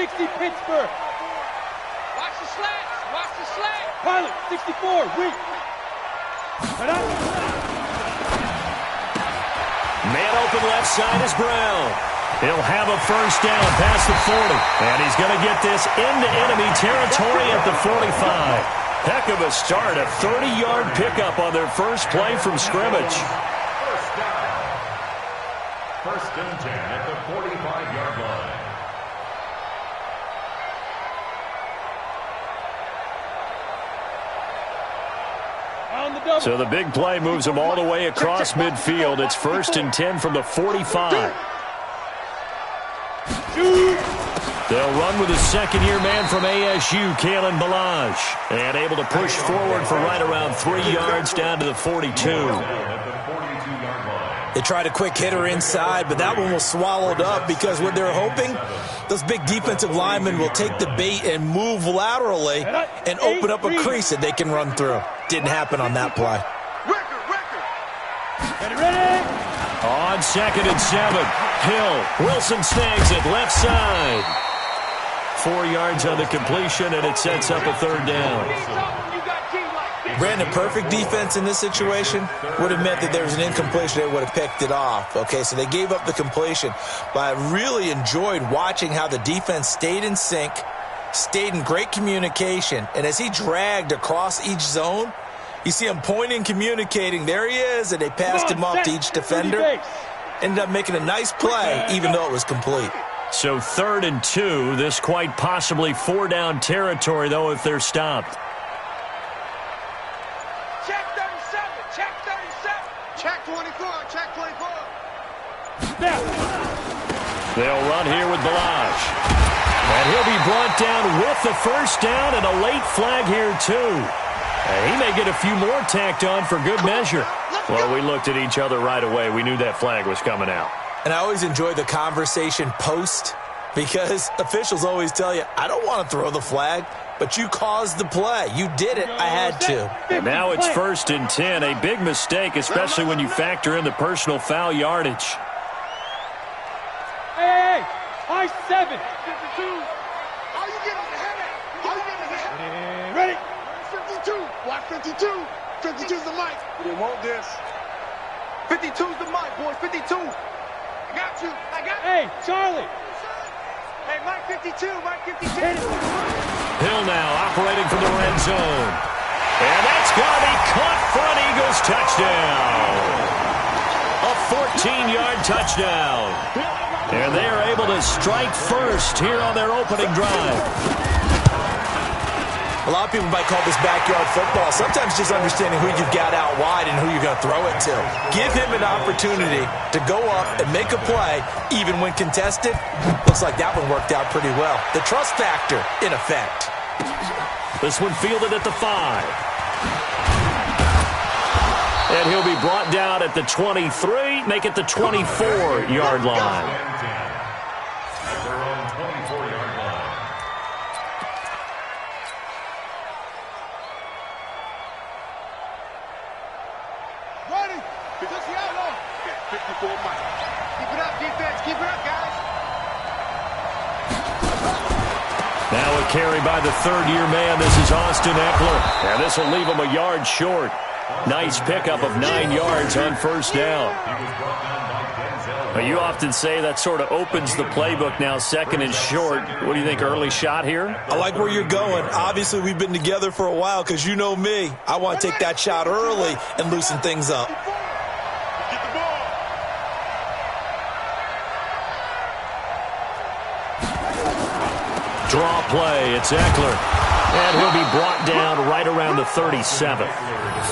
60, Pittsburgh. Watch the slats. Watch the slats. Pilot, 64, weak. Man open left side is Brown. He'll have a first down past the 40. And he's going to get this into enemy territory at the 45. Heck of a start. A 30-yard pickup on their first play from scrimmage. First and 10 at the 45-yard line. So the big play moves them all the way across midfield. It's first and 10 from the 45. They'll run with a second-year man from ASU, Kalen Balazs, and able to push forward for right around 3 yards down to the 42. They tried a quick hitter inside, but that one was swallowed up because what they're hoping, those big defensive linemen will take the bait and move laterally and open up a crease that they can run through. Didn't happen on that play. Ready. On second and 7, Hill. Wilson snags it left side. 4 yards on the completion, and it sets up a third down. Brandon, perfect defense in this situation would have meant that there was an incompletion. They would have picked it off. Okay, so they gave up the completion. But I really enjoyed watching how the defense stayed in sync, stayed in great communication. And as he dragged across each zone, you see him pointing, communicating. There he is, and they passed him off to each defender. Ended up making a nice play, even though it was complete. So 3rd and 2. This quite possibly 4-down territory, though, if they're stopped. Check 37. Check 37. Check 24. Check 24. They'll run here with Balazs. And he'll be brought down with the first down and a late flag here, too. And he may get a few more tacked on for good measure. Well, we looked at each other right away. We knew that flag was coming out. And I always enjoy the conversation post because officials always tell you, I don't want to throw the flag, but you caused the play. You did it. I had to. And now it's 1st and 10. A big mistake, especially when you factor in the personal foul yardage. Hey, high 7. 52. How you getting ahead of? How you getting ahead? Ready. 52. Watch 52. 52's the mic. We want this. 52's the mic, boys. 52. I got you. I got you. Hey, Charlie. Hey, Mike 52. Mike 52. Hill now operating from the red zone. And that's going to be caught for an Eagles touchdown. A 14-yard touchdown. And they are able to strike first here on their opening drive. A lot of people might call this backyard football. Sometimes just understanding who you've got out wide and who you're going to throw it to. Give him an opportunity to go up and make a play, even when contested. Looks like that one worked out pretty well. The trust factor in effect. This one fielded at the 5. And he'll be brought down at the 23, make it the 24-yard line. Now a carry by the third-year man. This is Austin Eckler. And this will leave him a yard short. Nice pickup of 9 yards on first down. Now, you often say that sort of opens the playbook now, 2nd and short. What do you think, early shot here? I like where you're going. Obviously, we've been together for a while because you know me. I want to take that shot early and loosen things up. Draw play, it's Eckler. And he'll be brought down right around the 37.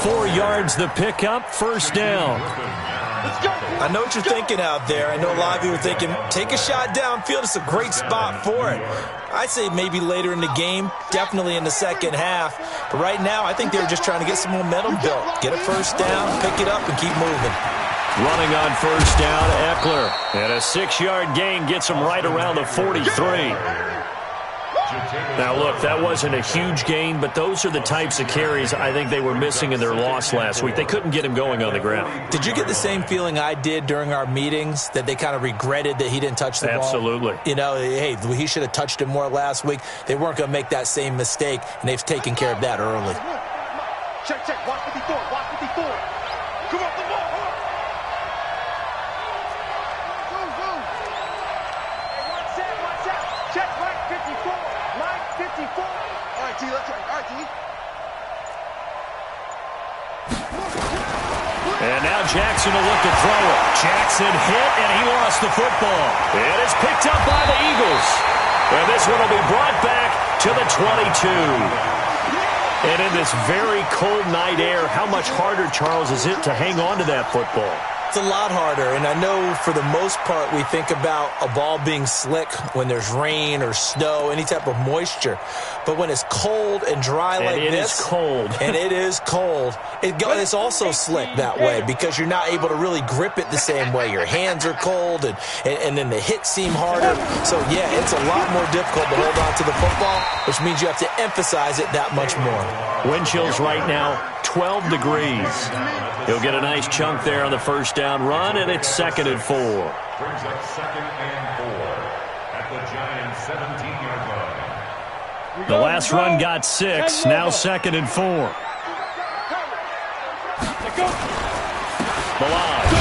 4 yards the pickup, first down. I know what you're thinking out there. I know a lot of you are thinking, take a shot downfield. It's a great spot for it. I'd say maybe later in the game, definitely in the second half. But right now, I think they were just trying to get some momentum built. Get a first down, pick it up, and keep moving. Running on first down, Eckler. And a 6-yard gain gets him right around the 43. Now, look, that wasn't a huge gain, but those are the types of carries I think they were missing in their loss last week. They couldn't get him going on the ground. Did you get the same feeling I did during our meetings, that they kind of regretted that he didn't touch the ball? Absolutely. You know, hey, he should have touched it more last week. They weren't going to make that same mistake, and they've taken care of that early. Check, check. Watch 54. Watch 54. Come on, come on. Watch out. Check right 54. Right 54. All right, T, let's right. All right, T. And now Jackson will look to throw it. Jackson hit, and he lost the football. It is picked up by the Eagles. And this one will be brought back to the 22. And in this very cold night air, how much harder, Charles, is it to hang on to that football? It's a lot harder, and I know for the most part we think about a ball being slick when there's rain or snow, any type of moisture. But when it's cold and dry like this, it is cold. And it is cold, it's also slick that way because you're not able to really grip it the same way. Your hands are cold, and then the hits seem harder. So, yeah, it's a lot more difficult to hold on to the football, which means you have to emphasize it that much more. Wind chills right now, 12 degrees. He'll get a nice chunk there on the first down run, and it's 2nd and 4. Brings up 2nd and 4 at the Giants' 17-yard line. The last run got 6, now 2nd and 4. Malage.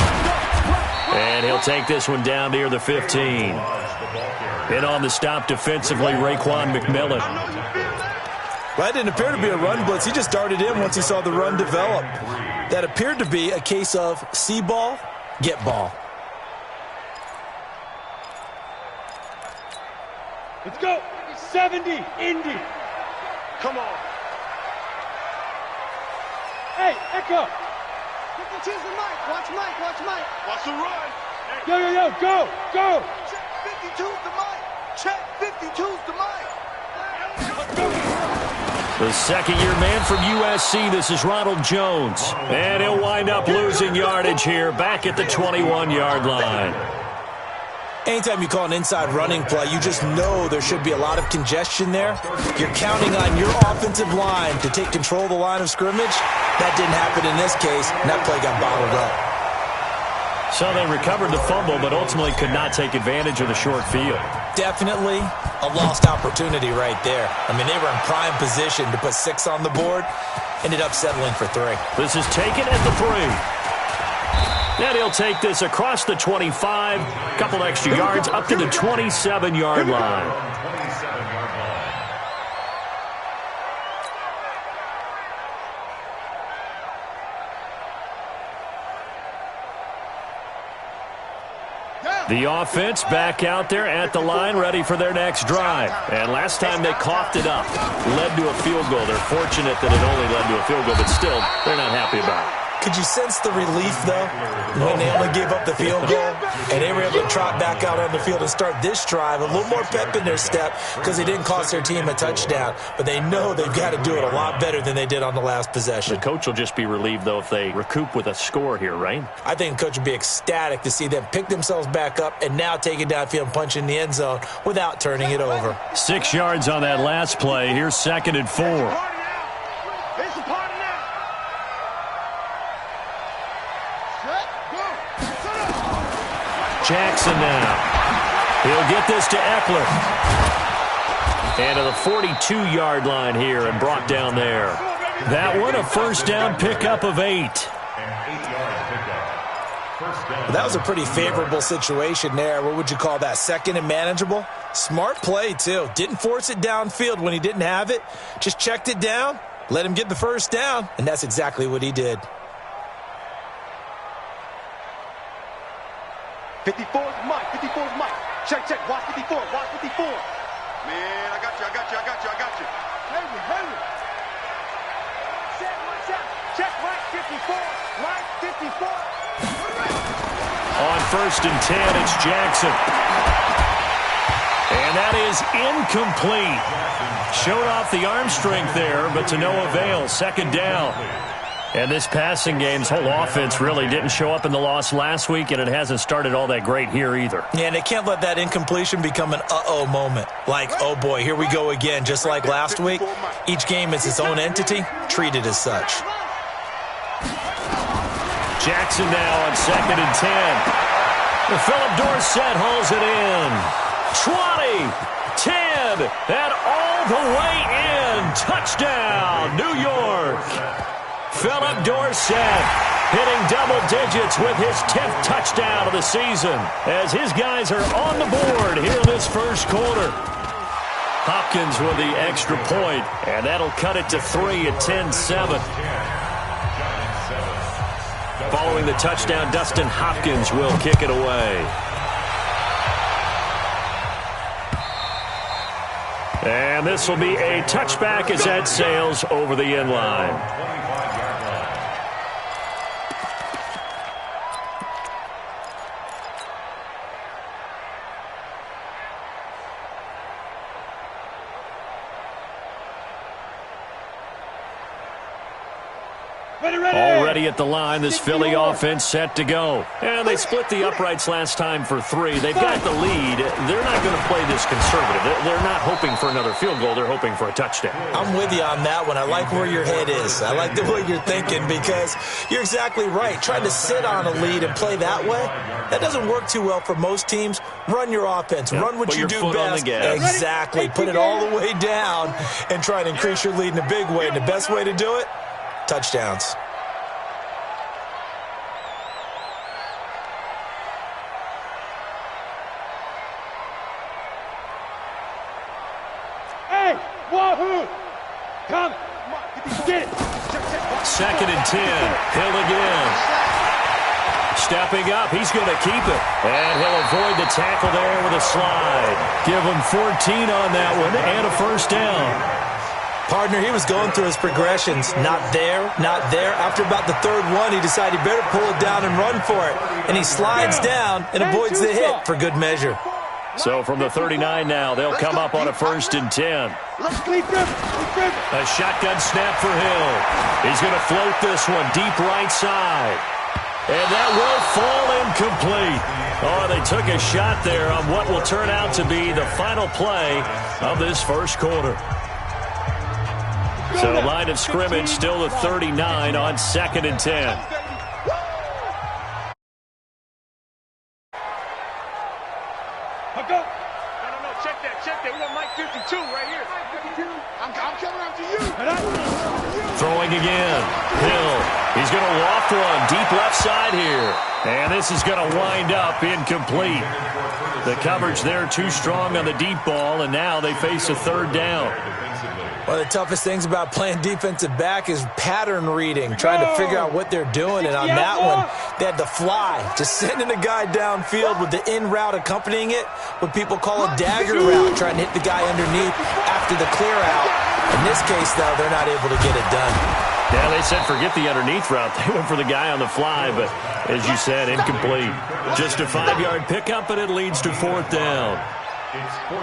And he'll take this one down near the 15. In on the stop defensively, Raekwon McMillan. Well, that didn't appear to be a run blitz. He just darted in once he saw the run develop. That appeared to be a case of see ball, get ball. Let's go. 70, Indy. Come on. Hey, Echo. 52's the Mike. Watch Mike. Watch Mike. Watch the run. Yo, go, go. Check 52's the Mike. Check 52's the Mike. Let's go. The second-year man from USC, this is Ronald Jones. And he'll wind up losing yardage here, back at the 21-yard line. Anytime you call an inside running play, you just know there should be a lot of congestion there. You're counting on your offensive line to take control of the line of scrimmage. That didn't happen in this case, and that play got bottled up. So they recovered the fumble, but ultimately could not take advantage of the short field. Definitely a lost opportunity right there. I mean, they were in prime position to put 6 on the board. Ended up settling for 3. This is taken at the 3. And he'll take this across the 25, couple extra yards, up to the 27-yard line. The offense back out there at the line, ready for their next drive. And last time they coughed it up, led to a field goal. They're fortunate that it only led to a field goal, but still, they're not happy about it. Could you sense the relief, though, when they only gave up the field goal and they were able to trot back out on the field and start this drive? A little more pep in their step because they didn't cost their team a touchdown, but they know they've got to do it a lot better than they did on the last possession. The coach will just be relieved, though, if they recoup with a score here, right? I think the coach would be ecstatic to see them pick themselves back up and now take it downfield and punch in the end zone without turning it over. 6 yards on that last play. Here's 2nd and 4. It's the party now. Jackson now. He'll get this to Eckler. And to the 42-yard line here and brought down there. That one a first down pickup of 8. Well, that was a pretty favorable situation there. What would you call that? 2nd and manageable? Smart play, too. Didn't force it downfield when he didn't have it. Just checked it down, let him get the first down, and that's exactly what he did. 54's Mike. 54's Mike. Check, check. Watch 54. Watch 54. Man, I got you. Hurry. Watch out. Check right 54. Right 54. On 1st and 10, it's Jackson. And that is incomplete. Showed off the arm strength there, but to no avail. 2nd down. And this passing game's whole offense really didn't show up in the loss last week, and it hasn't started all that great here either. Yeah, and they can't let that incompletion become an uh-oh moment. Like, oh boy, here we go again. Just like last week, each game is its own entity, treated as such. Jackson now on 2nd and 10. Philip Dorsett hauls it in. 20, 10, and all the way in. Touchdown, New York. Philip Dorsett hitting double digits with his 10th touchdown of the season as his guys are on the board here in this first quarter. Hopkins with the extra point, and that'll cut it to 3 at 10-7. Following the touchdown, Dustin Hopkins will kick it away. And this will be a touchback as that sails over the end line. Already at the line, this Philly offense set to go. And they split the uprights last time for 3. They've got the lead. They're not going to play this conservative. They're not hoping for another field goal. They're hoping for a touchdown. I'm with you on that one. I like where your head is. I like the way you're thinking because you're exactly right. Trying to sit on a lead and play that way, that doesn't work too well for most teams. Run your offense. Yep. Run what you do best. Exactly. Put it all the way down and try and increase your lead in a big way. And the best way to do it, touchdowns. Wahoo! Come! Get it! 2nd and 10. Hill again. Stepping up. He's going to keep it. And he'll avoid the tackle there with a slide. Give him 14 on that one and a first down. Partner, he was going through his progressions. Not there, not there. After about the 3rd one, he decided he better pull it down and run for it. And he slides down and avoids the hit for good measure. So from the 39 now, they'll come up on a 1st and 10. A shotgun snap for Hill. He's going to float this one deep right side. And that will fall incomplete. Oh, they took a shot there on what will turn out to be the final play of this first quarter. So line of scrimmage still the 39 on 2nd and 10. Throwing again. Hill. He's going to loft one deep left side here. And this is going to wind up incomplete. The coverage there too strong on the deep ball, and now they face a 3rd down. One of the toughest things about playing defensive back is pattern reading, trying to figure out what they're doing. And on that one, they had to fly, just sending a guy downfield with the in route accompanying it, what people call a dagger route, trying to hit the guy underneath after the clear out. In this case, though, they're not able to get it done. Yeah, they said forget the underneath route. They went for the guy on the fly, but as you said, incomplete. Just a 5-yard pickup, and it leads to 4th down.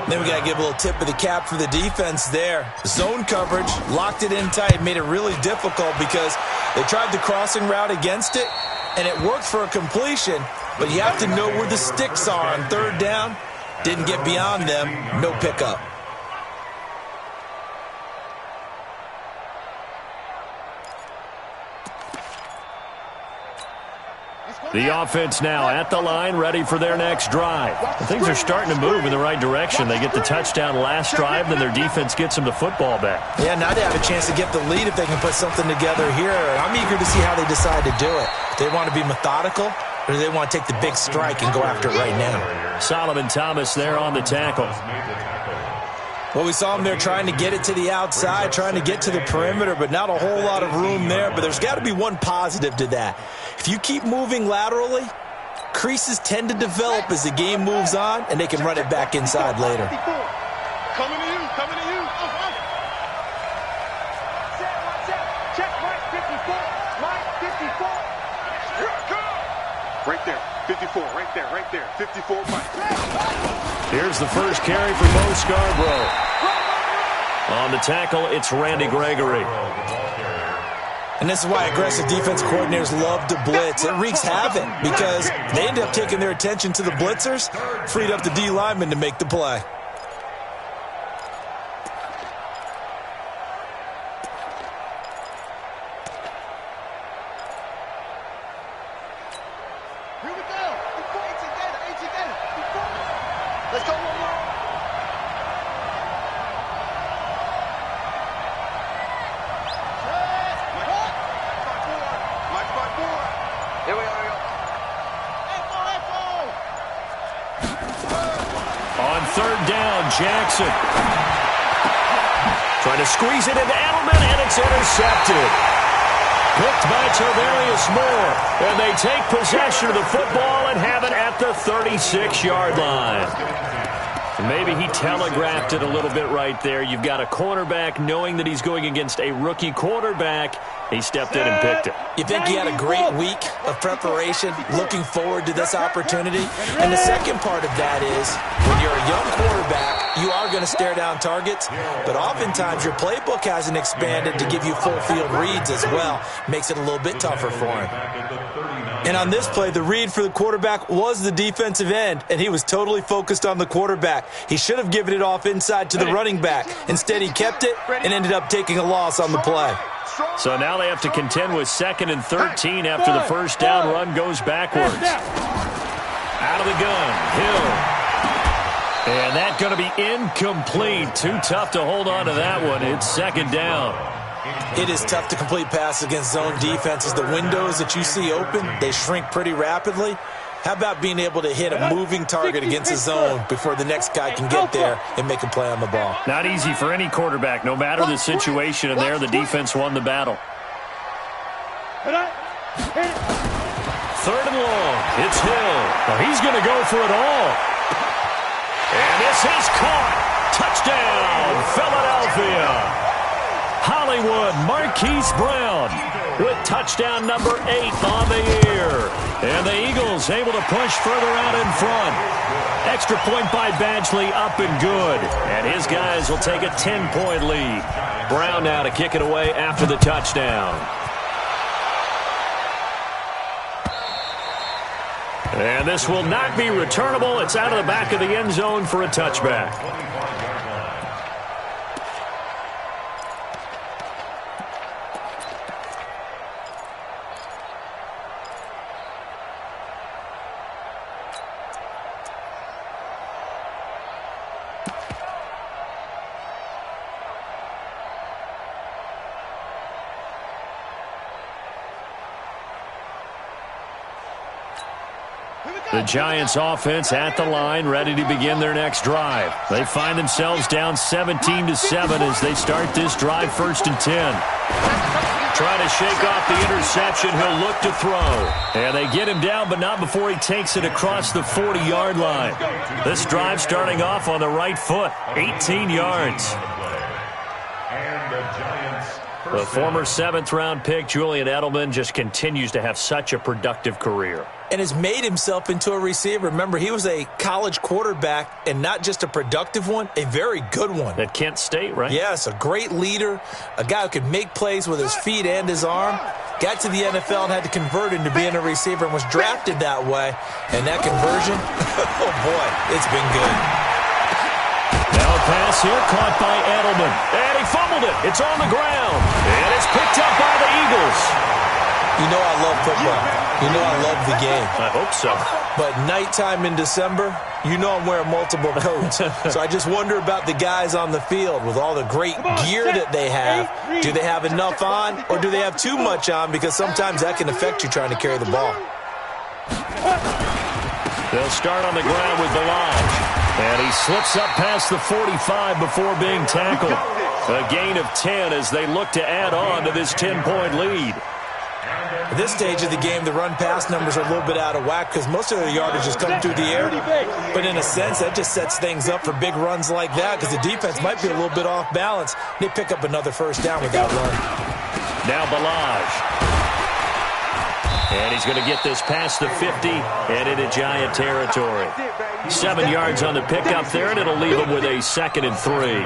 Then we got to give a little tip of the cap for the defense there. Zone coverage, locked it in tight, made it really difficult because they tried the crossing route against it, and it worked for a completion, but you have to know where the sticks are on 3rd down. Didn't get beyond them, no pickup. The offense now at the line, ready for their next drive. Things are starting to move in the right direction. They get the touchdown last drive, then their defense gets them the football back. Yeah, now they have a chance to get the lead if they can put something together here. I'm eager to see how they decide to do it. Do they want to be methodical, or do they want to take the big strike and go after it right now? Solomon Thomas there on the tackle. Well, we saw him there trying to get it to the outside, trying to get to the perimeter, but not a whole lot of room there. But there's got to be one positive to that. If you keep moving laterally, creases tend to develop as the game moves on, and they can run it back inside later. Coming to you, coming to you. Check, Mike 54. Mike 54. Right there, 54, right there. 54, Mike. Here's the first carry for Mo Scarborough. On the tackle, it's Randy Gregory. And this is why aggressive defense coordinators love to blitz. It wreaks havoc because they end up taking their attention to the blitzers, freed up the D lineman to make the play. Let's go one more. Here we go. On third down, Jackson. Trying to squeeze it into Edelman, and it's intercepted. Picked by Tavarius Moore. And they take possession of the football and have it at the 36-yard line. Maybe he telegraphed it a little bit right there. You've got a cornerback knowing that he's going against a rookie quarterback. He stepped in and picked it. You think he had a great week of preparation, looking forward to this opportunity? And the second part of that is, when you're a young quarterback, you are going to stare down targets, but oftentimes your playbook hasn't expanded to give you full field reads as well. Makes it a little bit tougher for him. And on this play, the read for the quarterback was the defensive end, and he was totally focused on the quarterback. He should have given it off inside to the running back. Instead, he kept it and ended up taking a loss on the play. So now they have to contend with 2nd and 13 after the first down run goes backwards. Out of the gun, Hill. And that's going to be incomplete. Too tough to hold on to that one. It's 2nd down. It is tough to complete passes against zone defenses. The windows that you see open, they shrink pretty rapidly. How about being able to hit a moving target against a zone before the next guy can get there and make a play on the ball? Not easy for any quarterback, no matter the situation, and there the defense won the battle. 3rd and long. It's Hill. Well, he's going to go for it all. And this is caught. Touchdown, Philadelphia. Hollywood Marquise Brown with touchdown number 8 on the year. And the Eagles able to push further out in front. Extra point by Badgley, up and good. And his guys will take a 10-point lead. Brown now to kick it away after the touchdown. And this will not be returnable. It's out of the back of the end zone for a touchback. The Giants offense at the line, ready to begin their next drive. They find themselves down 17-7 as they start this drive, 1st and 10. Trying to shake off the interception, he'll look to throw. And they get him down, but not before he takes it across the 40-yard line. This drive starting off on the right foot, 18 yards. The former 7th-round pick, Julian Edelman, just continues to have such a productive career. And has made himself into a receiver. Remember, he was a college quarterback, and not just a productive one, a very good one. At Kent State, right? Yes, a great leader, a guy who could make plays with his feet and his arm. Got to the NFL and had to convert into being a receiver and was drafted that way. And that conversion, oh boy, it's been good. Now a pass here caught by Edelman. And he fumbled it. It's on the ground. And it's picked up by the Eagles. You know I love football. You know I love the game. I hope so. But nighttime in December, you know I'm wearing multiple coats. So I just wonder about the guys on the field with all the great gear that they have. Do they have enough on, or do they have too much on? Because sometimes that can affect you trying to carry the ball. They'll start on the ground with Balaj. And he slips up past the 45 before being tackled. A gain of 10 as they look to add on to this 10-point lead. At this stage of the game, the run-pass numbers are a little bit out of whack because most of the yardage has come through the air. But in a sense, that just sets things up for big runs like that because the defense might be a little bit off balance. They pick up another first down with that run. Now Balaj. And he's going to get this past the 50 and into Giant territory. 7 yards on the pickup there, and it'll leave him with a 2nd and 3.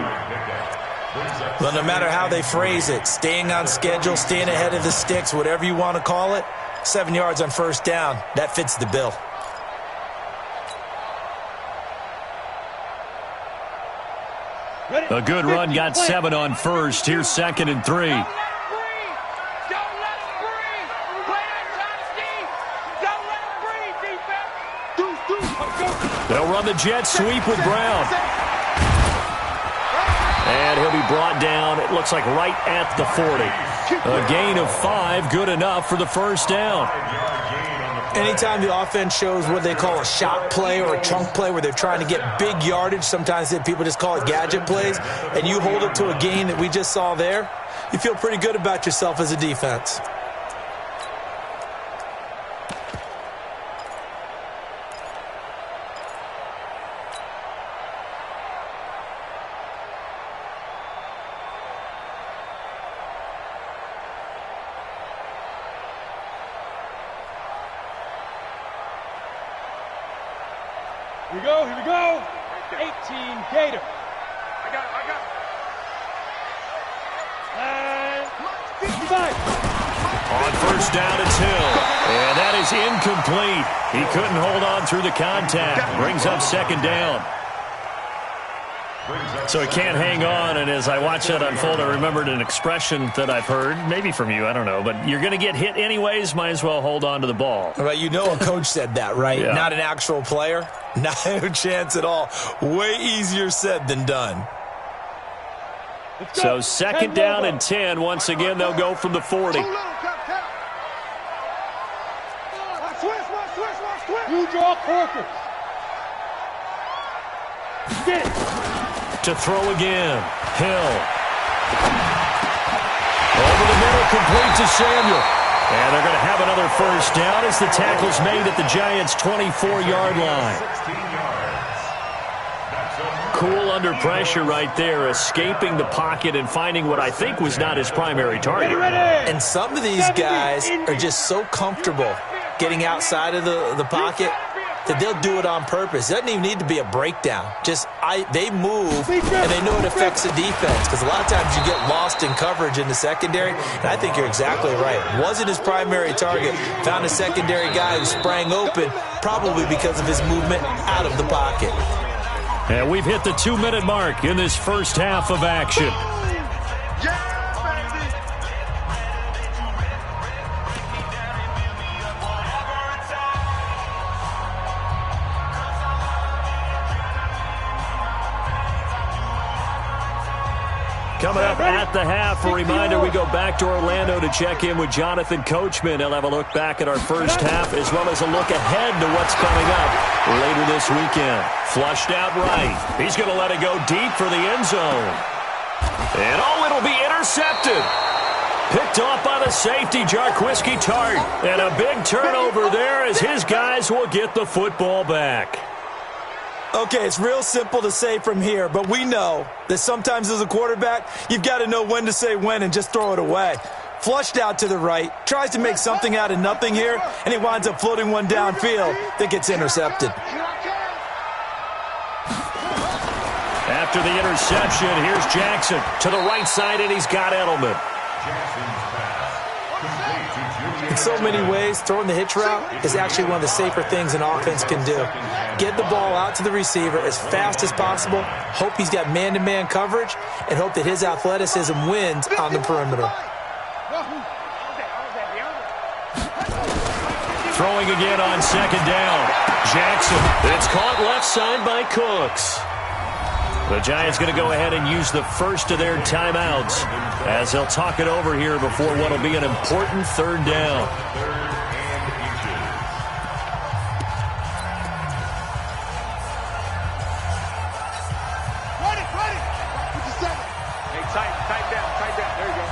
Well, no matter how they phrase it, staying on schedule, staying ahead of the sticks, whatever you want to call it, 7 yards on first down, that fits the bill. A good run got 7 on first. Here's 2nd and 3. They'll run the jet sweep with Brown. And he'll be brought down, it looks like right at the 40. A gain of 5, good enough for the first down. Anytime the offense shows what they call a shot play or a chunk play where they're trying to get big yardage, sometimes people just call it gadget plays, and you hold it to a gain that we just saw there, you feel pretty good about yourself as a defense. Here we go. 18 Gator. I got it. And 55. On first down, it's Hill. And that is incomplete. He couldn't hold on through the contact. Brings up 2nd down. So he can't hang on, and as I watch that unfold, I remembered an expression that I've heard, maybe from you, I don't know, but you're going to get hit anyways, might as well hold on to the ball. Well, you know a coach said that, right? Yeah. Not an actual player. Not a chance at all. Way easier said than done. So 2nd down and 10. Once again, they'll go from the 40. You draw Corker. Get it. To throw again. Hill. Over the middle, complete to Samuel. And they're going to have another first down as the tackle's made at the Giants' 24-yard line. Cool under pressure right there, escaping the pocket and finding what I think was not his primary target. And some of these guys are just so comfortable getting outside of the pocket that they'll do it on purpose. It doesn't even need to be a breakdown. They move, and they know it affects the defense, because a lot of times you get lost in coverage in the secondary, and I think you're exactly right. Wasn't his primary target. Found a secondary guy who sprang open, probably because of his movement out of the pocket. And we've hit the 2-minute mark in this first half of action. Coming up at the half, a reminder, we go back to Orlando to check in with Jonathan Coachman. He'll have a look back at our first half as well as a look ahead to what's coming up later this weekend. Flushed out right. He's going to let it go deep for the end zone. And it'll be intercepted. Picked off by the safety, Jarquiski Tart. And a big turnover there as his guys will get the football back. Okay, it's real simple to say from here, but we know that sometimes as a quarterback, you've got to know when to say when and just throw it away. Flushed out to the right, tries to make something out of nothing here, and he winds up floating one downfield that gets intercepted. After the interception, here's Jackson to the right side, and he's got Edelman. In so many ways, throwing the hitch route is actually one of the safer things an offense can do. Get the ball out to the receiver as fast as possible, hope he's got man-to-man coverage, and hope that his athleticism wins on the perimeter. Throwing again on 2nd down. Jackson. It's caught left side by Cooks. The Giants going to go ahead and use the first of their timeouts as they'll talk it over here before what will be an important 3rd down. Hey, tight down. There you go.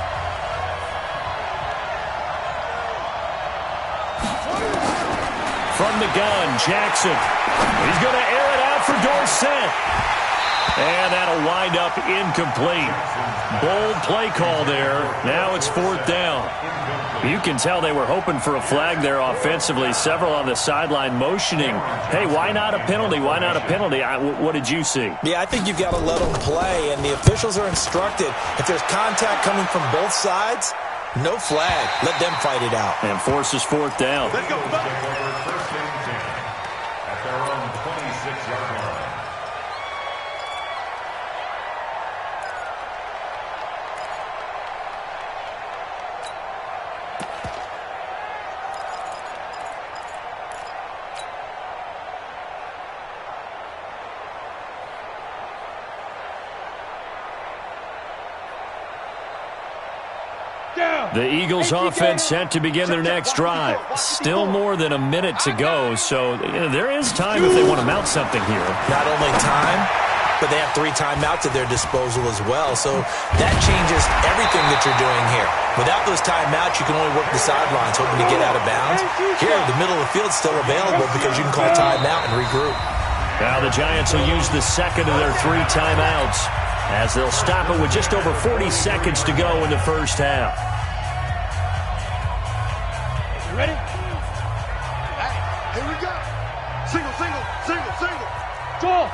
From the gun, Jackson. He's going to air it out for Dorsett. And that'll wind up incomplete. Bold play call there. Now it's 4th down. You can tell they were hoping for a flag there offensively. Several on the sideline motioning, hey, why not a penalty? Why not a penalty? What did you see? Yeah, I think you've got to let them play, and the officials are instructed, if there's contact coming from both sides, no flag. Let them fight it out. And forces 4th down. Let's go. First and 10 at their own 26-yard line. The Eagles offense set to begin their next drive. Still more than a minute to go, so there is time if they want to mount something here. Not only time, but they have 3 timeouts at their disposal as well, so that changes everything that you're doing here. Without those timeouts, you can only work the sidelines, hoping to get out of bounds. Here, the middle of the field's still available because you can call timeout and regroup. Now the Giants will use the second of their 3 timeouts as they'll stop it with just over 40 seconds to go in the first half. Ready? Here we go. Single. Go.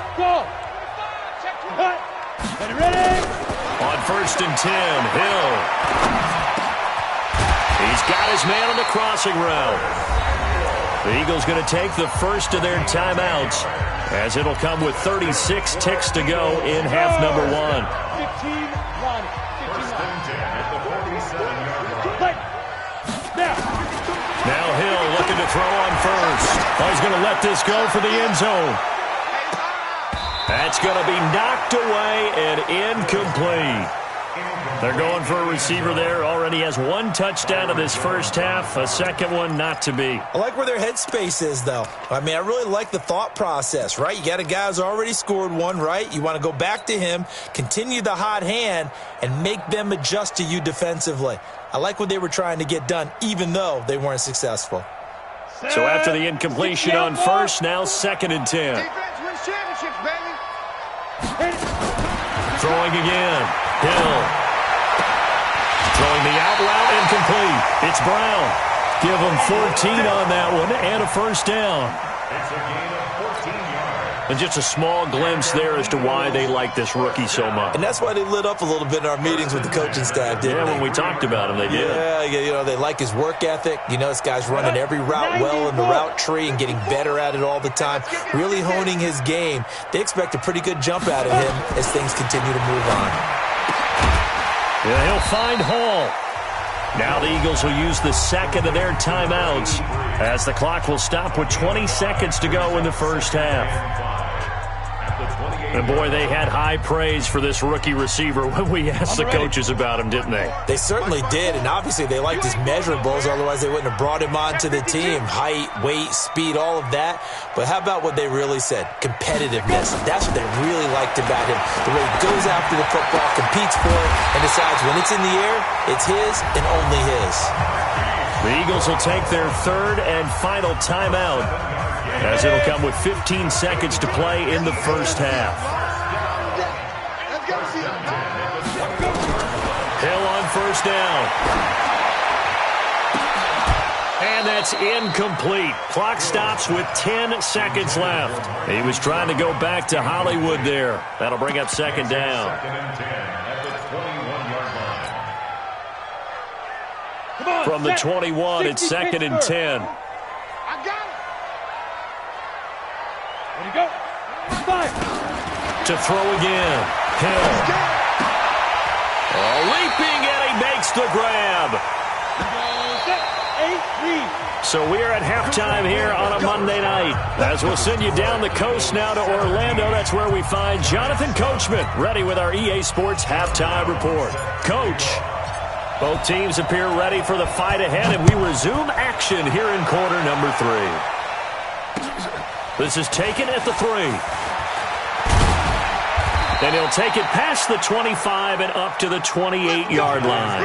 Cut. Ready? On 1st and 10, Hill. He's got his man on the crossing route. The Eagles going to take the first of their timeouts as it'll come with 36 ticks to go in half number 1. 15 line. First and 10 at the 47-yard line. Now Hill looking to throw on first. Oh, he's going to let this go for the end zone. That's going to be knocked away and incomplete. They're going for a receiver there. Already has 1 touchdown in this first half. A second one not to be. I like where their headspace is, though. I mean, I really like the thought process, right? You got a guy who's already scored 1, right? You want to go back to him, continue the hot hand, and make them adjust to you defensively. I like what they were trying to get done, even though they weren't successful. So after the incompletion on first, now 2nd and 10. Defense wins championships, baby. Throwing again. Hill. Throwing the out route, incomplete. It's Brown. Give him 14 on that one and a first down. It's a gain of 14 yards. And just a small glimpse there as to why they like this rookie so much. And that's why they lit up a little bit in our meetings with the coaching staff, didn't they? When we talked about him, they did. Yeah, you know, they like his work ethic. You know, this guy's running every route well in the route tree and getting better at it all the time, really honing his game. They expect a pretty good jump out of him as things continue to move on. Yeah, he'll find Hall. Now the Eagles will use the second of their timeouts as the clock will stop with 20 seconds to go in the first half. And boy, they had high praise for this rookie receiver when we asked the coaches about him, didn't they? They certainly did, and obviously they liked his measurables, otherwise they wouldn't have brought him onto the team. Height, weight, speed, all of that. But how about what they really said? Competitiveness. That's what they really liked about him. The way he goes after the football, competes for it, and decides when it's in the air, it's his and only his. The Eagles will take their 3rd and final timeout as it'll come with 15 seconds to play in the first half. Hill on first down. And that's incomplete. Clock stops with 10 seconds left. He was trying to go back to Hollywood there. That'll bring up 2nd down. 2nd and 10 at the 21-yard line. From the 21, it's 2nd and 10. I got it. Ready to go. Fire. To throw again. Hill. Leaping, and he makes the grab. So we are at halftime here on a Monday night. As we'll send you down the coast now to Orlando, that's where we find Jonathan Coachman, ready with our EA Sports Halftime Report. Coach, both teams appear ready for the fight ahead, and we resume action here in quarter number 3. This is taken at the 3. Then he'll take it past the 25 and up to the 28-yard line.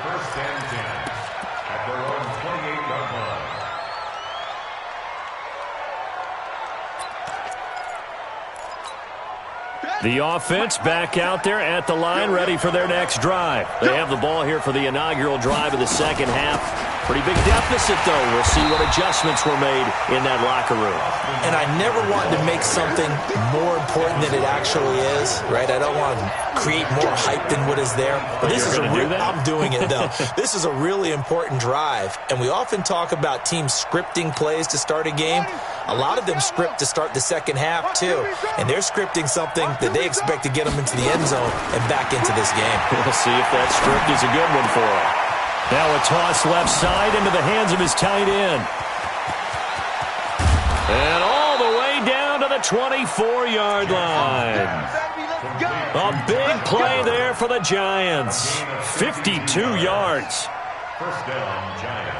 First and 10 at their own 28-yard line. The offense back out there at the line, ready for their next drive. They have the ball here for the inaugural drive of the second half. Pretty big deficit, though. We'll see what adjustments were made in that locker room. And I never want to make something more important than it actually is, right? I don't want to create more hype than what is there. But this is I'm doing it, though. This is a really important drive. And we often talk about teams scripting plays to start a game. A lot of them script to start the second half, too. And they're scripting something that they expect to get them into the end zone and back into this game. We'll see if that script is a good one for them. Now a toss left side into the hands of his tight end. And all the way down to the 24-yard line. A big play there for the Giants. 52 yards. First down, Giants.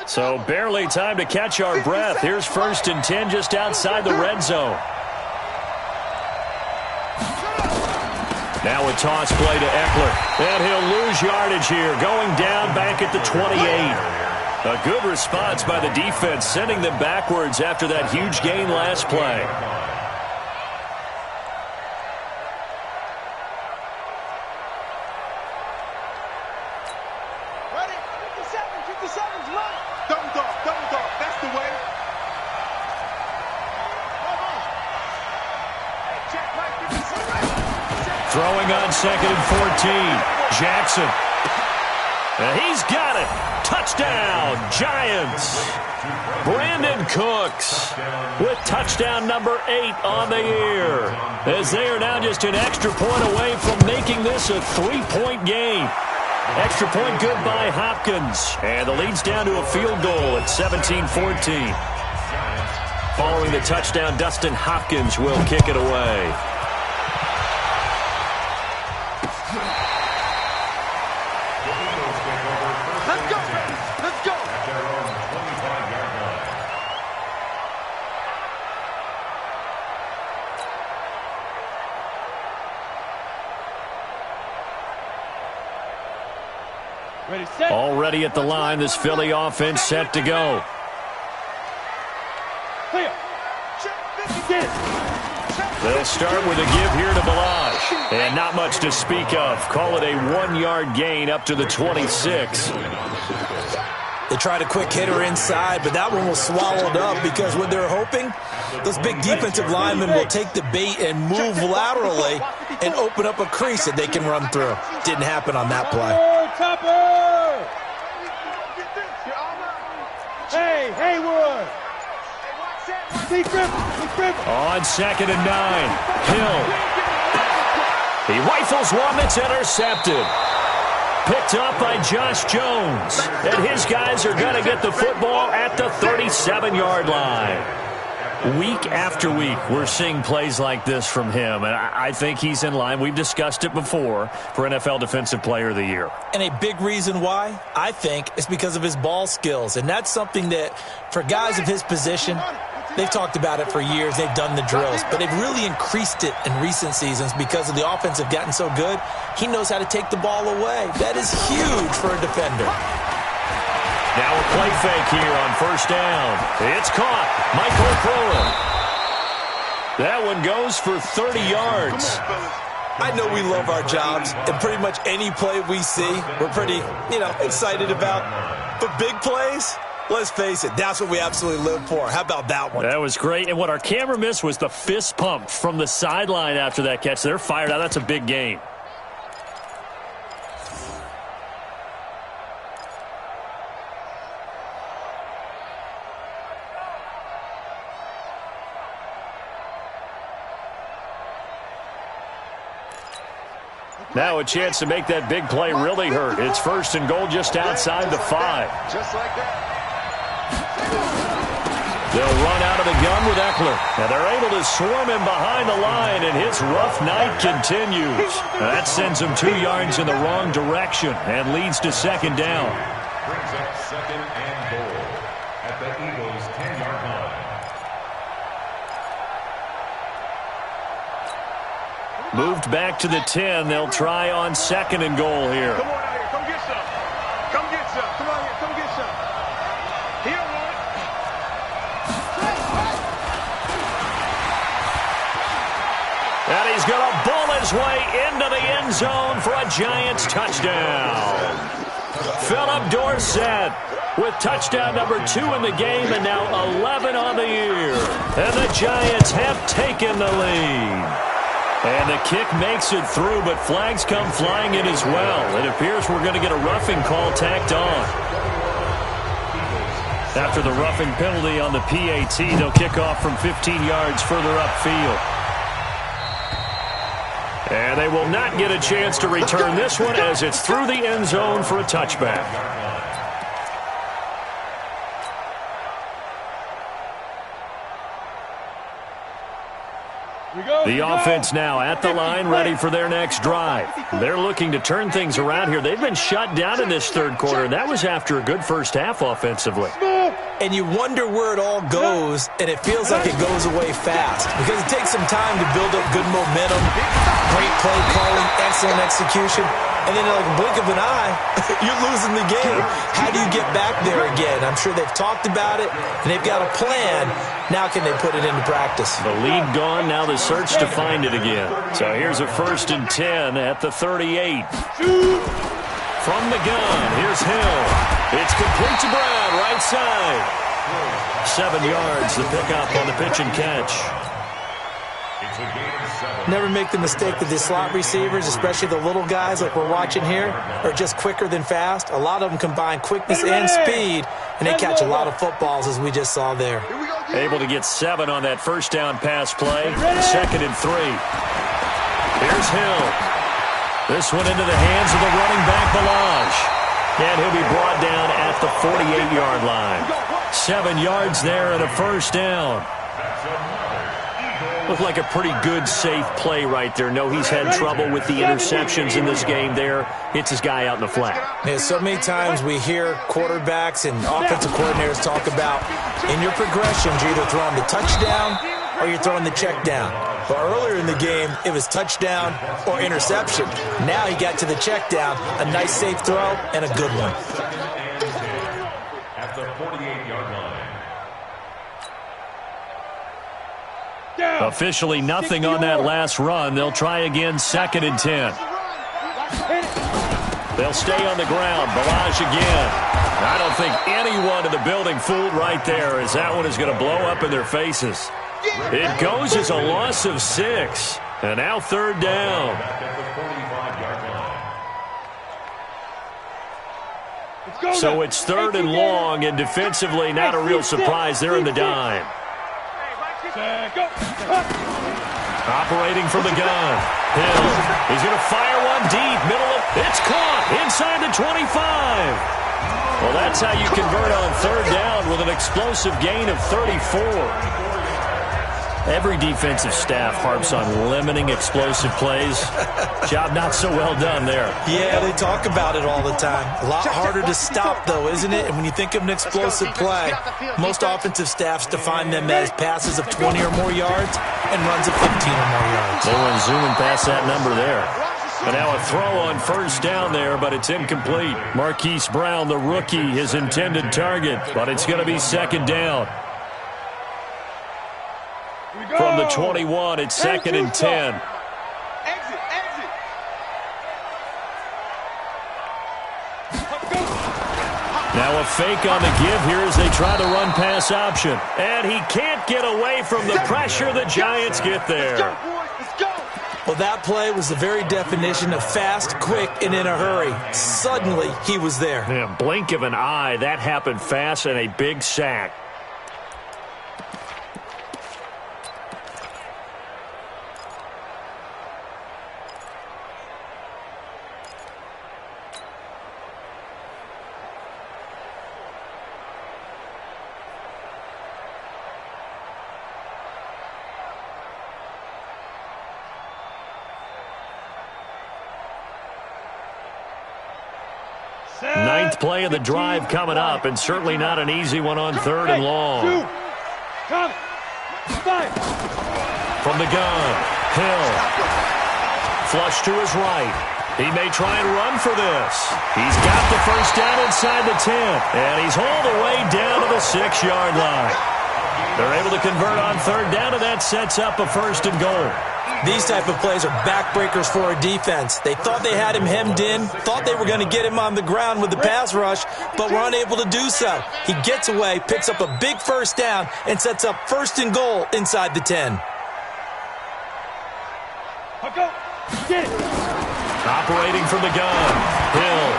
So barely time to catch our breath. Here's 1st and 10 just outside the red zone. Now a toss play to Eckler. And he'll lose yardage here, going down back at the 28. A good response by the defense, sending them backwards after that huge gain last play. Throwing on 2nd and 14. Jackson. And he's got it. Touchdown, Giants. Brandon Cooks with touchdown number 8 on the year, as they are now just an extra point away from making this a 3-point game. Extra point good by Hopkins. And the lead's down to a field goal at 17-14. Following the touchdown, Dustin Hopkins will kick it away. Already at the line, this Philly offense set to go. They'll start with a give here to Balaj. And not much to speak of. Call it a 1-yard gain up to the 26. They tried a quick hitter inside, but that one was swallowed up because what they're hoping, those big defensive linemen will take the bait and move laterally and open up a crease that they can run through. Didn't happen on that play. Hey, Haywood. On 2nd and 9, Hill. He rifles one that's intercepted. Picked up by Josh Jones. And his guys are going to get the football at the 37-yard line. Week after week, we're seeing plays like this from him, and I think he's in line. We've discussed it before for NFL Defensive Player of the Year. And a big reason why, I think, is because of his ball skills. And that's something that, for guys of his position, they've talked about it for years. They've done the drills. But they've really increased it in recent seasons because of the offense have gotten so good. He knows how to take the ball away. That is huge for a defender. Now a play fake here on 1st down. It's caught. Michael Crowell. That one goes for 30 yards. I know we love our jobs, and pretty much any play we see, we're pretty, excited about. But big plays, let's face it, that's what we absolutely live for. How about that one? That was great. And what our camera missed was the fist pump from the sideline after that catch. They're fired out. That's a big game. Now a chance to make that big play really hurt. It's 1st and goal just outside the 5. Just like that. They'll run out of the gun with Eckler. And they're able to swarm him behind the line, and his rough night continues. That sends him 2 yards in the wrong direction and leads to 2nd down. Brings up 2nd and goal at the Eagles' 10-yard line. Moved back to the 10. They'll try on 2nd and goal here. Come on out here. Come get some. Come get some. Come on here. Come get some. He don't want it. And he's going to bull his way into the end zone for a Giants touchdown. Philip Dorsett with touchdown number 2 in the game and now 11 on the year. And the Giants have taken the lead. And the kick makes it through, but flags come flying in as well. It appears we're going to get a roughing call tacked on. After the roughing penalty on the PAT, they'll kick off from 15 yards further upfield. And they will not get a chance to return this one as it's through the end zone for a touchback. The offense now at the line, ready for their next drive. They're looking to turn things around here. They've been shut down in this third quarter. That was after a good first half offensively. And you wonder where it all goes, and it feels like it goes away fast because it takes some time to build up good momentum, great play calling, excellent execution, and then in like a blink of an eye, you're losing the game. How do you get back there again? I'm sure they've talked about it, and they've got a plan. Now can they put it into practice? The lead gone, now the search to find it again. So here's a 1st and 10 at the 38. From the gun, here's Hill. It's complete to Brown, right side. 7 yards, the pickup on the pitch and catch. Never make the mistake that the slot receivers, especially the little guys like we're watching here, are just quicker than fast. A lot of them combine quickness and speed, and they catch a lot of footballs, as we just saw there. Able to get 7 on that first down pass play. 2nd and 3. Here's Hill. This one into the hands of the running back, Balaj. And he'll be brought down at the 48-yard line. 7 yards there and a first down. Looked like a pretty good, safe play right there. No, he's had trouble with the interceptions in this game there. Hits his guy out in the flat. Yeah, so many times we hear quarterbacks and offensive coordinators talk about in your progressions, you're either throwing the touchdown or you're throwing the check down. But earlier in the game, it was touchdown or interception. Now he got to the check down, a nice safe throw, and a good one. At the 48-yard line. Officially nothing on that last run. They'll try again, 2nd and 10. They'll stay on the ground. Balaj again. I don't think anyone in the building fooled right there, as that one is going to blow up in their faces. It goes as a loss of 6. And now 3rd down. So it's 3rd and long, and defensively not a real surprise. They're in the dime. Operating from the gun. Hill. He's going to fire one deep. Middle of. It's caught inside the 25. Well, that's how you convert on 3rd down with an explosive gain of 34. Every defensive staff harps on limiting explosive plays. Job not so well done there. Yeah, they talk about it all the time. A lot harder to stop, though, isn't it? And when you think of an explosive play, most offensive staffs define them as passes of 20 or more yards and runs of 15 or more yards. They went zooming past that number there. And now a throw on 1st down there, but it's incomplete. Marquise Brown, the rookie, his intended target, but it's going to be 2nd down. From the 21, it's 2nd and 10. Exit. Now a fake on the give here as they try the run-pass option. And he can't get away from the pressure. The Giants get there. Let's go. Well, that play was the very definition of fast, quick, and in a hurry. Suddenly, he was there. Yeah, blink of an eye. That happened fast and a big sack. Ninth play of the drive coming up, and certainly not an easy one on 3rd and long. From the gun, Hill. flush to his right. He may try and run for this. He's got the first down inside the 10, and he's all the way down to the 6-yard line. They're able to convert on third down, and that sets up a first and goal. These type of plays are backbreakers for a defense. They thought they had him hemmed in, thought they were going to get him on the ground with the pass rush, but were unable to do so. He gets away, picks up a big first down, and sets up first and goal inside the 10. Operating from the gun, Hill.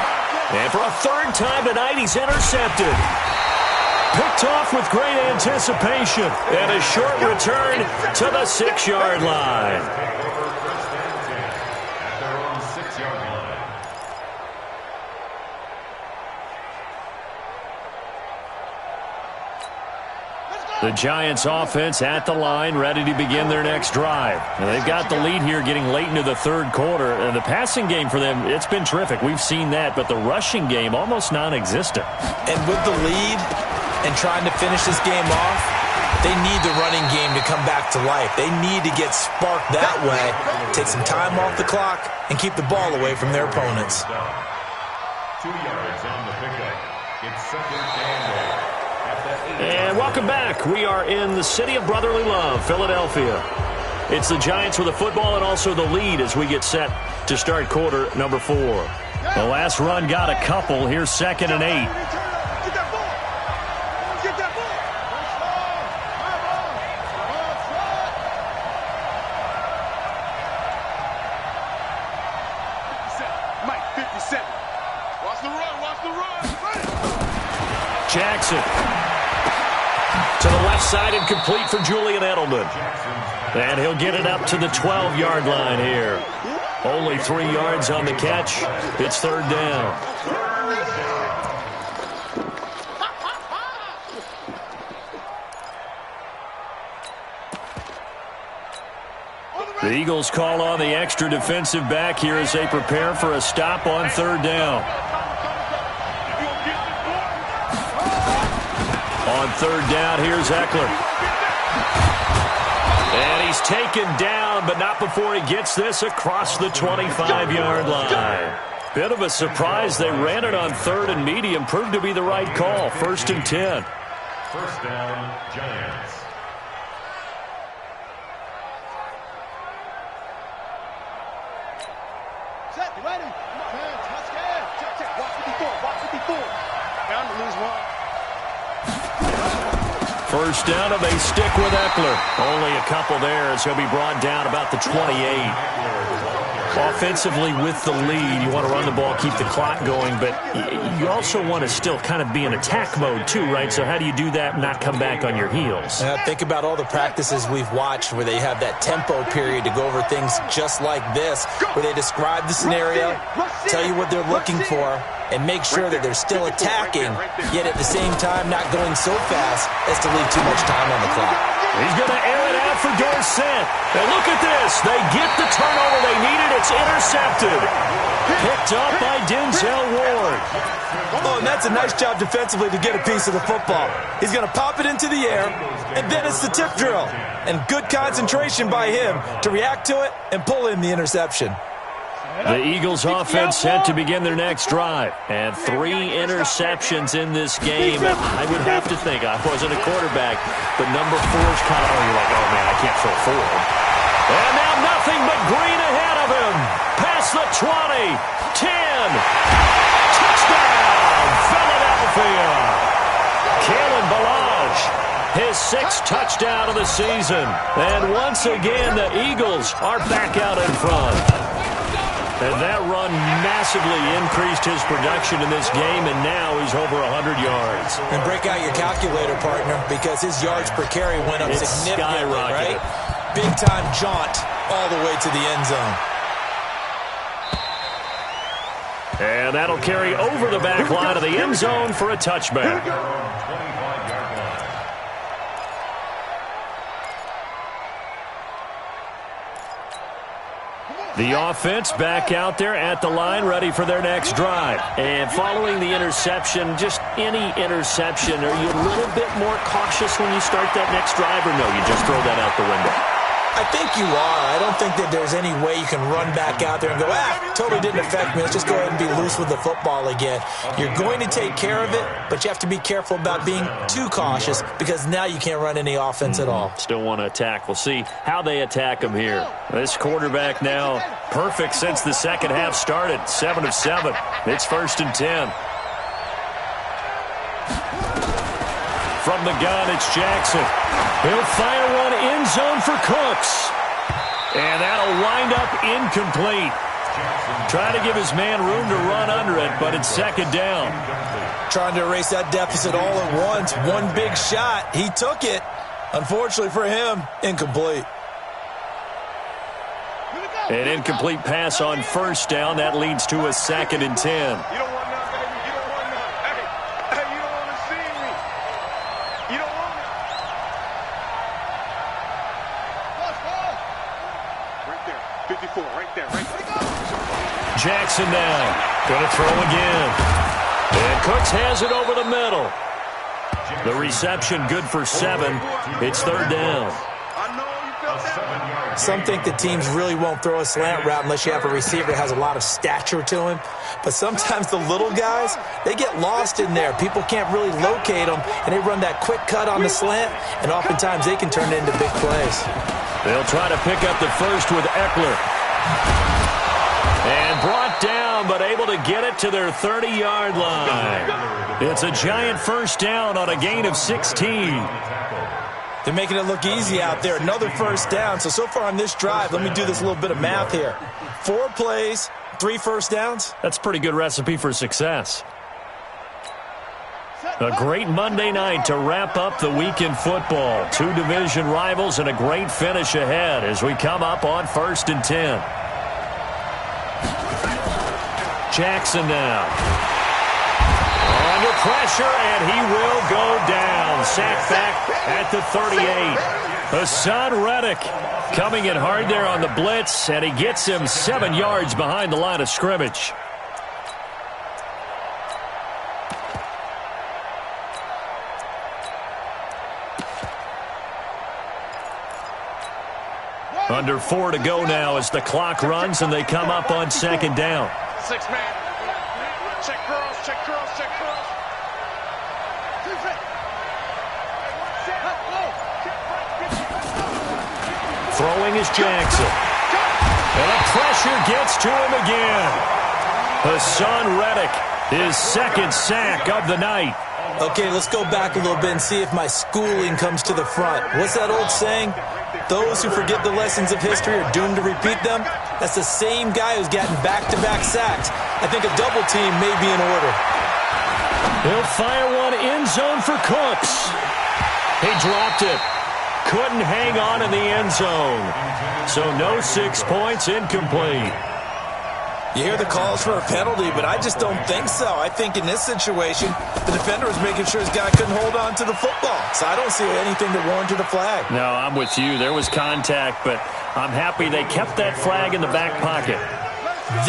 And for a third time tonight, he's intercepted. Picked off with great anticipation. And a short return to the 6-yard line. The Giants offense at the line, ready to begin their next drive. And they've got the lead here getting late into the third quarter. And the passing game for them, it's been terrific. We've seen that, but the rushing game almost non-existent. And with the lead and trying to finish this game off, they need the running game to come back to life. They need to get sparked that way, take some time off the clock, and keep the ball away from their opponents. 2 yards on the pickup. It's second and goal. And welcome back. We are in the city of brotherly love, Philadelphia. It's the Giants with the football and also the lead as we get set to start quarter number 4. The last run got a couple. Here's 2nd and 8. Mike, 57. Watch the run, watch the run. Jackson. To the left side and complete for Julian Edelman. And he'll get it up to the 12-yard line here. Only 3 yards on the catch. It's third down. The Eagles call on the extra defensive back here as they prepare for a stop on third down. On third down, here's Eckler. And he's taken down, but not before he gets this across the 25-yard line. Bit of a surprise. They ran it on third and medium. Proved to be the right call. 1st and 10. First down, Giants. Set, you ready? Check. Watch 54. Bound to lose one. First down, and they stick with Eckler. Only a couple there as he'll be brought down about the 28. Offensively with the lead, you want to run the ball, keep the clock going, but you also want to still kind of be in attack mode too, right? So how do you do that and not come back on your heels? Think about all the practices we've watched where they have that tempo period to go over things just like this, where they describe the scenario, tell you what they're looking for, and make sure that they're still attacking, yet at the same time not going so fast as to leave too much time on the clock. He's going to air it out for Dorsett. And look at this. They get the turnover they needed. It's intercepted. Picked up by Denzel Ward. Oh, and that's a nice job defensively to get a piece of the football. He's going to pop it into the air, and then it's the tip drill. And good concentration by him to react to it and pull in the interception. The Eagles offense set to begin their next drive. And 3 interceptions in this game. I would have to think, I wasn't a quarterback, but number 4 is kind of, you're like, oh man, I can't throw 4. And now nothing but green ahead of him. Past the 20, 10. Touchdown, Philadelphia. Kalen Ballage, his 6th touchdown of the season. And once again, the Eagles are back out in front. And that run massively increased his production in this game, and now he's over 100 yards. And break out your calculator, partner, because his yards per carry went up significantly, right? Big-time jaunt all the way to the end zone. And that'll carry over the back line of the end zone for a touchback. The offense back out there at the line, ready for their next drive. And following the interception, just any interception, are you a little bit more cautious when you start that next drive, or no, you just throw that out the window? I think you are. I don't think that there's any way you can run back out there and go, totally didn't affect me. Let's just go ahead and be loose with the football again. You're going to take care of it, but you have to be careful about being too cautious because now you can't run any offense at all. Still want to attack. We'll see how they attack him here. This quarterback now perfect since the second half started. 7 of 7. It's 1st and 10. From the gun, it's Jackson. He'll fire one end zone for Cooks. And that'll wind up incomplete. Trying to give his man room to run under it, but it's 2nd down. Trying to erase that deficit all at once. One big shot. He took it. Unfortunately for him, incomplete. An incomplete pass on 1st down. That leads to a 2nd and 10. You don't want none, baby. You don't want none. Hey, you don't want to see me. You don't want it. Right there. 54. Right there. Right there. Jackson now. Going to throw again. And Cooks has it over the middle. The reception good for 7. It's 3rd down. I know you felt that. Some think the teams really won't throw a slant route unless you have a receiver that has a lot of stature to him. But sometimes the little guys, they get lost in there. People can't really locate them, and they run that quick cut on the slant, and oftentimes they can turn it into big plays. They'll try to pick up the first with Eckler. And brought down, but able to get it to their 30-yard line. It's a giant 1st down on a gain of 16. They're making it look easy out there. Another 1st down. So far on this drive, let me do this little bit of math here. 4 plays, 3 1st downs. That's a pretty good recipe for success. A great Monday night to wrap up the week in football. 2 division rivals and a great finish ahead as we come up on 1st and 10. Jackson now. Under pressure, and he will go down. Sacked back at the 38. Hassan Reddick coming in hard there on the blitz, and he gets him 7 yards behind the line of scrimmage. Under 4 to go now as the clock runs, and they come up on 2nd down. 6-man. Check girls, check girls, check girls. Throwing is Jackson. And the pressure gets to him again. Hassan Reddick, his 2nd sack of the night. Okay, let's go back a little bit and see if my schooling comes to the front. What's that old saying? Those who forget the lessons of history are doomed to repeat them. That's the same guy who's gotten back-to-back sacks. I think a double team may be in order. He'll fire one end zone for Cooks. He dropped it. Couldn't hang on in the end zone. So no 6 points, incomplete. You hear the calls for a penalty, but I just don't think so. I think in this situation, the defender was making sure his guy couldn't hold on to the football. So I don't see anything that warranted a flag. No, I'm with you. There was contact, but I'm happy they kept that flag in the back pocket.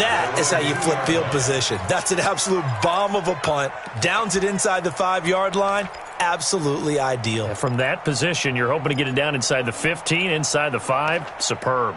That is how you flip field position. That's an absolute bomb of a punt. Downs it inside the 5-yard line. Absolutely ideal. From that position, you're hoping to get it down inside the 15, inside the 5. Superb.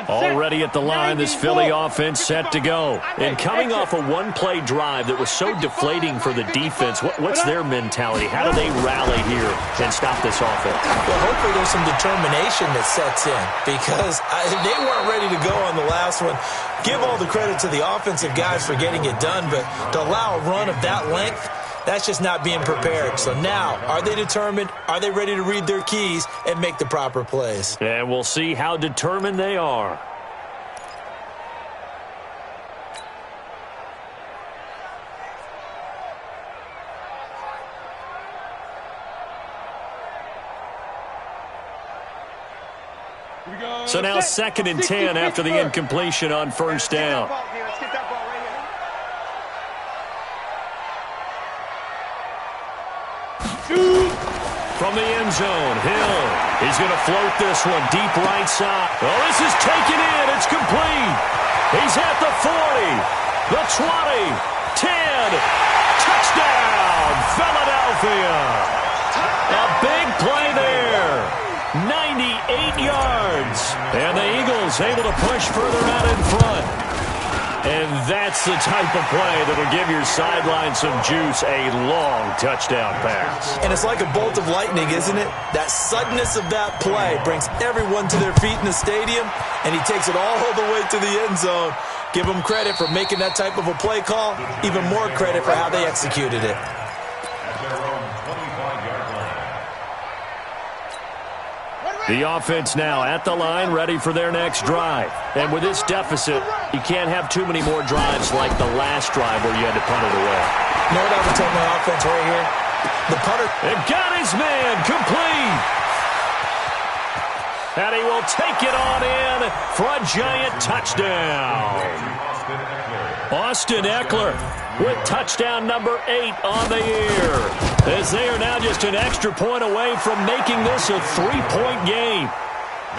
Already at the line, this Philly offense set to go. And coming off a one-play drive that was so deflating for the defense, what's their mentality? How do they rally here and stop this offense? Well, hopefully there's some determination that sets in because they weren't ready to go on the last one. Give all the credit to the offensive guys for getting it done, but to allow a run of that length, that's just not being prepared. So now, are they determined? Are they ready to read their keys and make the proper plays? And we'll see how determined they are. So now 2nd and 10 after the incompletion on 1st down. from the end zone. Hill, he's going to float this one deep right side. Oh, this is taken in. It's complete. He's at the 40, the 20, 10. Touchdown, Philadelphia. A big play there. 98 yards. And the Eagles able to push further out in front. And that's the type of play that will give your sideline some juice, a long touchdown pass. And it's like a bolt of lightning, isn't it? That suddenness of that play brings everyone to their feet in the stadium, and he takes it all the way to the end zone. Give him credit for making that type of a play call, even more credit for how they executed it. The offense now at the line, ready for their next drive. And with this deficit, you can't have too many more drives like the last drive where you had to punt it away. You know what I would tell my offense right here? The punter. And got his man complete. And he will take it on in for a giant touchdown. Austin Eckler with touchdown number 8 on the year, as they are now just an extra point away from making this a 3-point game.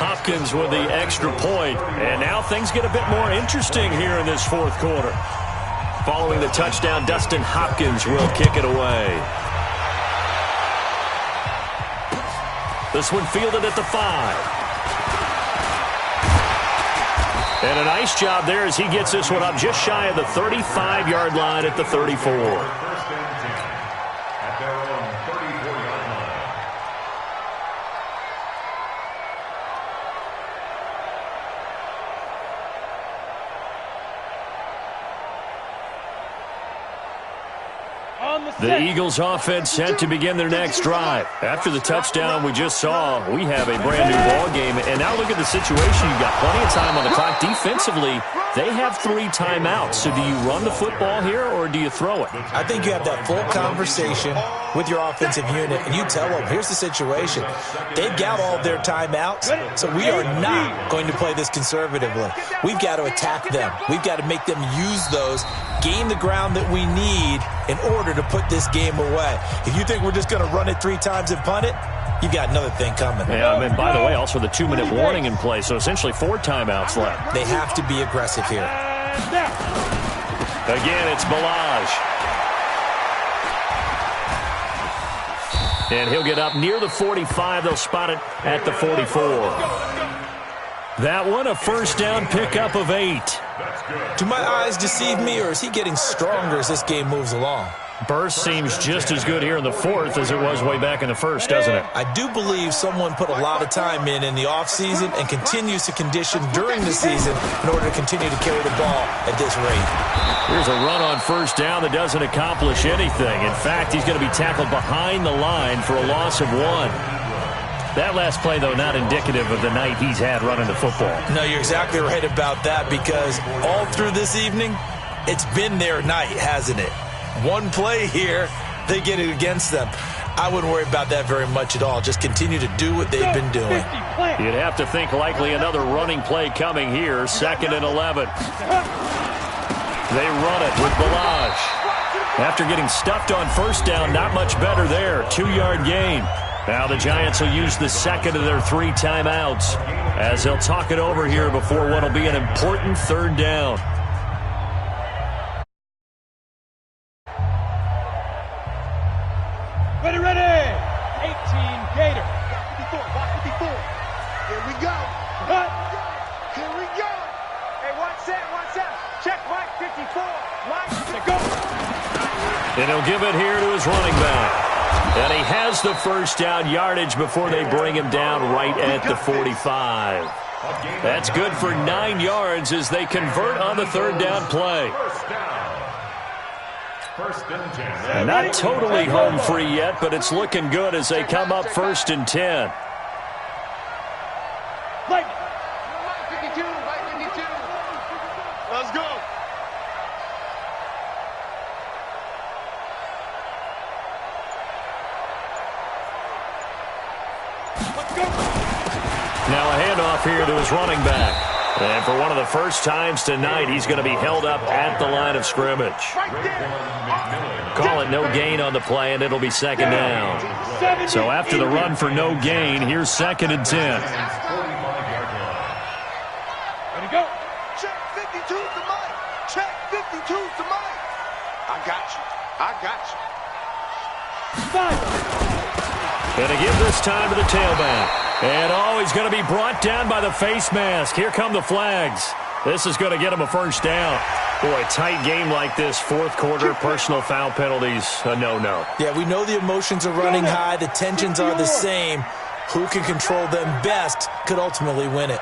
Hopkins with the extra point, and now things get a bit more interesting here in this fourth quarter. Following the touchdown, Dustin Hopkins will kick it away. This one fielded at the 5. And a nice job there as he gets this one up just shy of the 35-yard line at the 34. At their own 34-yard line. The Eagles offense set to begin their next drive. After the touchdown we just saw, we have a brand new ball game. And now look at the situation. You've got plenty of time on the clock. Defensively, they have 3 timeouts. So do you run the football here or do you throw it? I think you have that full conversation with your offensive unit, and you tell them, here's the situation. They've got all their timeouts, so we are not going to play this conservatively. We've got to attack them. We've got to make them use those, gain the ground that we need in order to put this game away. If you think we're just going to run it 3 times and punt it, you've got another thing coming. Yeah, and by the way, also the 2-minute warning in play, so essentially 4 timeouts left. They have to be aggressive here. Again, it's Balaj. And he'll get up near the 45. They'll spot it at the 44. That one, a first down pickup of 8. Do my eyes deceive me, or is he getting stronger as this game moves along? Burst seems just as good here in the fourth as it was way back in the first, doesn't it? I do believe someone put a lot of time in the offseason and continues to condition during the season in order to continue to carry the ball at this rate. Here's a run on first down that doesn't accomplish anything. In fact, he's going to be tackled behind the line for a loss of 1. That last play, though, not indicative of the night he's had running the football. No, you're exactly right about that, because all through this evening, it's been their night, hasn't it? One play here, they get it against them. I wouldn't worry about that very much at all. Just continue to do what they've been doing. You'd have to think likely another running play coming here, 2nd and 11. They run it with Balaj. After getting stuffed on first down, not much better there. 2-yard gain. Now the Giants will use the second of their 3 timeouts as they'll talk it over here before what will be an important 3rd down. Ready, ready. 18 Gator. 54, box 54. Here we go. Cut. Here we go. Hey, one set. Check Mike 54. Mike, Go. And he'll give it here to his running back. And he has the first down yardage before they bring him down right at the 45. That's good for 9 yards as they convert on the 3rd down play. First and 10. Not totally home free yet, but it's looking good as they come up 1st and 10. Mike 52, Mike 52. Let's go. Now a handoff here to his running back. And for one of the first times tonight, he's going to be held up at the line of scrimmage. Call it no gain on the play, and it'll be 2nd down. So after the run for no gain, here's 2nd and 10. Ready, go. Check 52 to Mike. Check 52 to Mike. I got you. I got you. Going to give this time to the tailback. And he's going to be brought down by the face mask. Here come the flags. This is going to get him a first down. Boy, tight game like this, fourth quarter, personal foul penalties, a no-no. Yeah, we know the emotions are running high. The tensions are the same. Who can control them best could ultimately win it.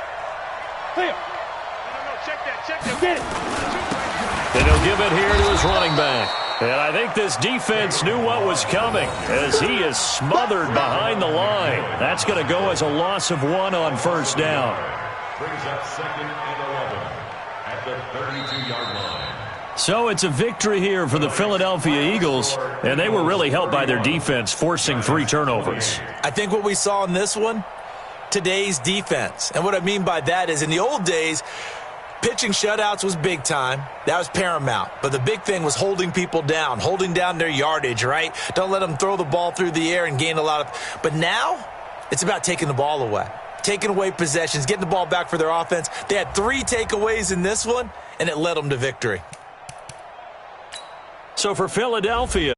And he'll give it here to his running back. And I think this defense knew what was coming as he is smothered behind the line. That's going to go as a loss of 1 on first down. Brings up 2nd and 11 at the 32-yard line. So it's a victory here for the Philadelphia Eagles, and they were really helped by their defense, forcing 3 turnovers. I think what we saw in this one, today's defense. And what I mean by that is in the old days, pitching shutouts was big time. That was paramount. But the big thing was holding people down, holding down their yardage, right? Don't let them throw the ball through the air and gain a lot of... But now, it's about taking the ball away. Taking away possessions, getting the ball back for their offense. They had 3 takeaways in this one, and it led them to victory. So for Philadelphia,